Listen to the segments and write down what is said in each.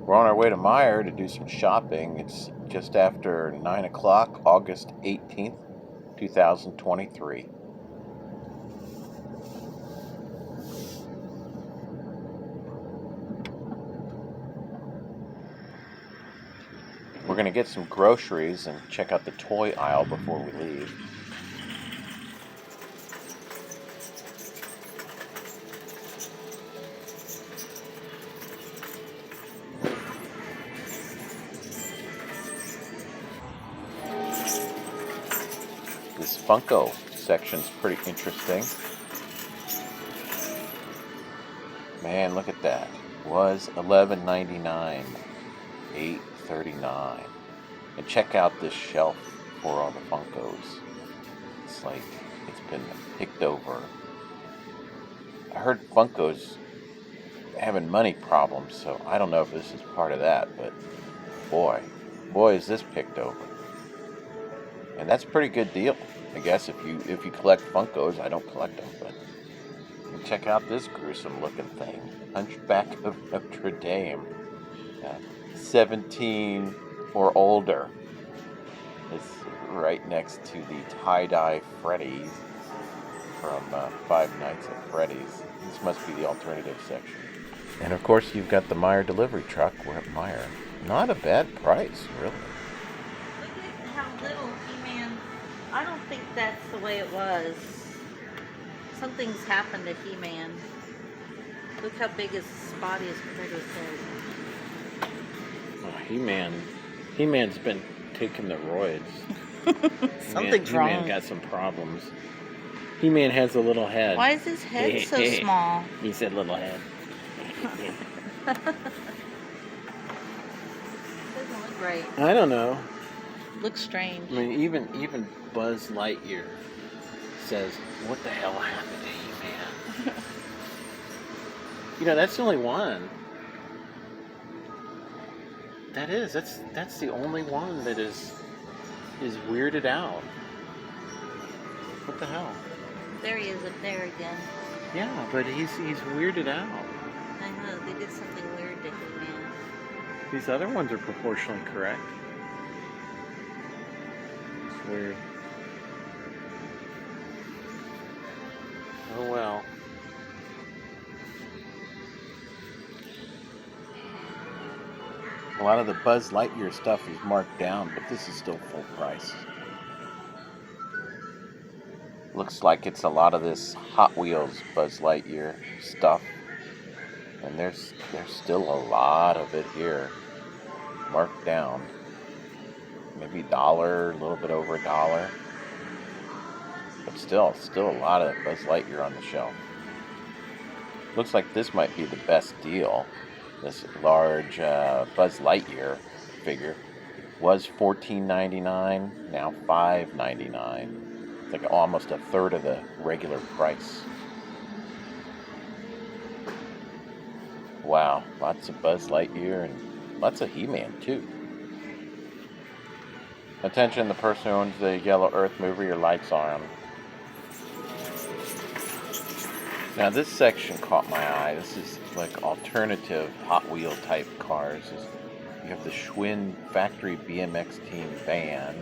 We're on our way to Meijer to do some shopping. It's just after 9 o'clock, August 18th, 2023. We're going to get some groceries and check out the toy aisle before we leave. This Funko section's pretty interesting. Man, look at that. Was $11.99, $8.39. And check out this shelf for all the Funkos. It's like it's been picked over. I heard Funkos having money problems, so I don't know if this is part of that, but boy is this picked over. And that's a pretty good deal, I guess, if you collect Funkos. I don't collect them, but check out this gruesome looking thing. Hunchback of Notre Dame. 17 or older. It's right next to the tie-dye Freddy's from Five Nights at Freddy's. This must be the alternative section. And of course you've got the Meijer delivery truck. We're at Meijer. Not a bad price, really. Look at how little He-Man. I don't think that's the way it was. Something's happened to He-Man. Look how big his body is compared to his head. Oh, He-Man's been taking the roids. Something's wrong. He-Man got some problems. He-Man has a little head. Why is his head so small? He said little head. Doesn't look right. I don't know. Looks strange. I mean, even Buzz Lightyear says, "What the hell happened to He-Man?" You know, that's the only one. That's the only one that is weirded out. What the hell? There he is up there again. Yeah, but he's weirded out. I know, they did something weird to He-Man. These other ones are proportionally correct. It's weird. Oh well. A lot of the Buzz Lightyear stuff is marked down, but this is still full price. Looks like it's a lot of this Hot Wheels Buzz Lightyear stuff. And there's still a lot of it here. Marked down. Maybe $1, a little bit over $1. But still a lot of Buzz Lightyear on the shelf. Looks like this might be the best deal. This large Buzz Lightyear figure was $14.99, now $5.99. It's like almost a third of the regular price. Wow, lots of Buzz Lightyear and lots of He-Man too. Attention, the person who owns the Yellow Earth mover, your lights are on. Now this section caught my eye. This is like alternative Hot Wheel type cars. You have the Schwinn factory BMX team van.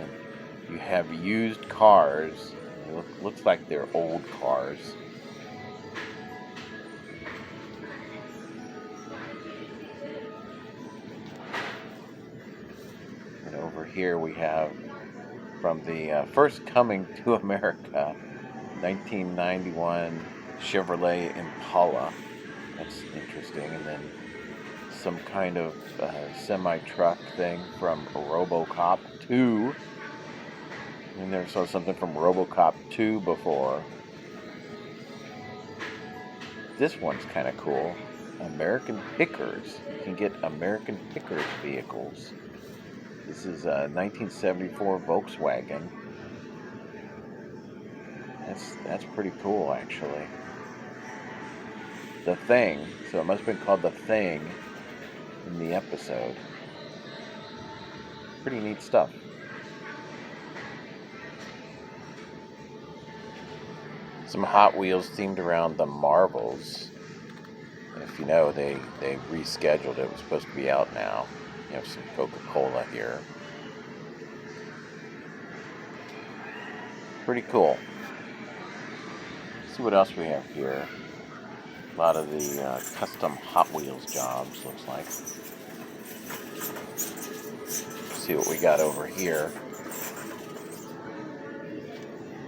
You have used cars. It looks like they're old cars. And over here we have from the first coming to America, 1991 Chevrolet Impala. That's interesting. And then some kind of semi-truck thing from RoboCop 2. I never saw something from RoboCop 2 before. This one's kind of cool. American Pickers. You can get American Pickers vehicles. This is a 1974 Volkswagen. That's pretty cool, actually. The Thing. So it must have been called The Thing in the episode. Pretty neat stuff. Some Hot Wheels themed around the Marvels. And if you know, they rescheduled it. It was supposed to be out now. You have some Coca-Cola here. Pretty cool. Let's see what else we have here. A lot of the custom Hot Wheels jobs, looks like. Let's see what we got over here.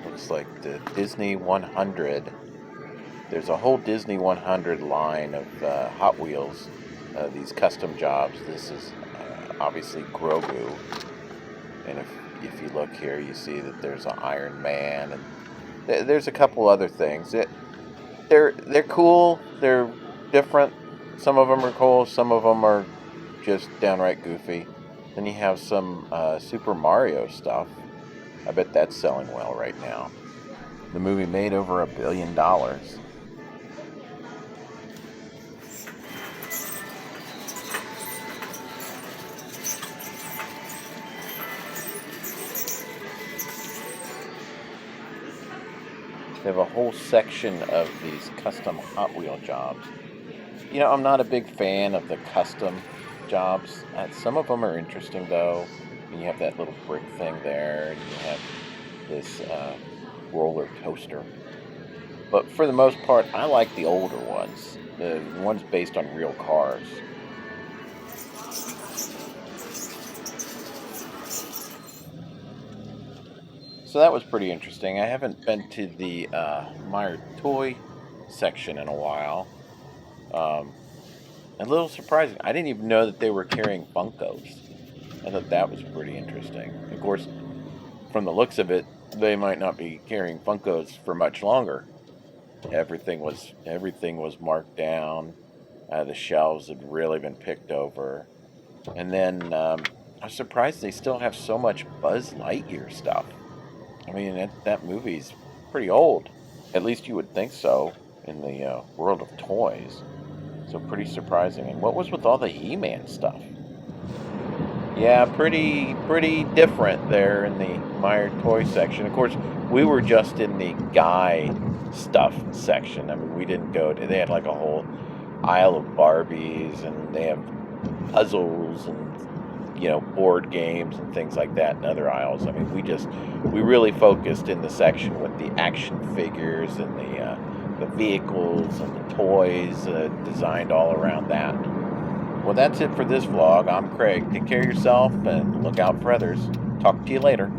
Looks like the Disney 100. There's a whole Disney 100 line of Hot Wheels, these custom jobs. This is obviously Grogu, and if you look here, you see that there's an Iron Man, and there's a couple other things. They're cool. They're different. Some of them are cool. Some of them are just downright goofy. Then you have some Super Mario stuff. I bet that's selling well right now. The movie made over $1 billion. They have a whole section of these custom Hot Wheel jobs. You know, I'm not a big fan of the custom jobs. Some of them are interesting, though. And you have that little brick thing there, and you have this roller coaster. But for the most part, I like the older ones, the ones based on real cars. So that was pretty interesting. I haven't been to the Meijer toy section in a while. A little surprising. I didn't even know that they were carrying Funkos. I thought that was pretty interesting. Of course, from the looks of it, they might not be carrying Funkos for much longer. Everything was marked down. The shelves had really been picked over. And then I was surprised they still have so much Buzz Lightyear stuff. I mean, that movie's pretty old. At least you would think so in the world of toys. So pretty surprising. And what was with all the He-Man stuff? Yeah, pretty different there in the Meijer toy section. Of course, we were just in the guy stuff section. I mean, we didn't go to... They had like a whole aisle of Barbies, and they have puzzles and, you know, board games and things like that in other aisles. I mean, we really focused in the section with the action figures and the vehicles and the toys designed all around that. Well, that's it for this vlog. I'm Craig. Take care of yourself and look out for others. Talk to you later.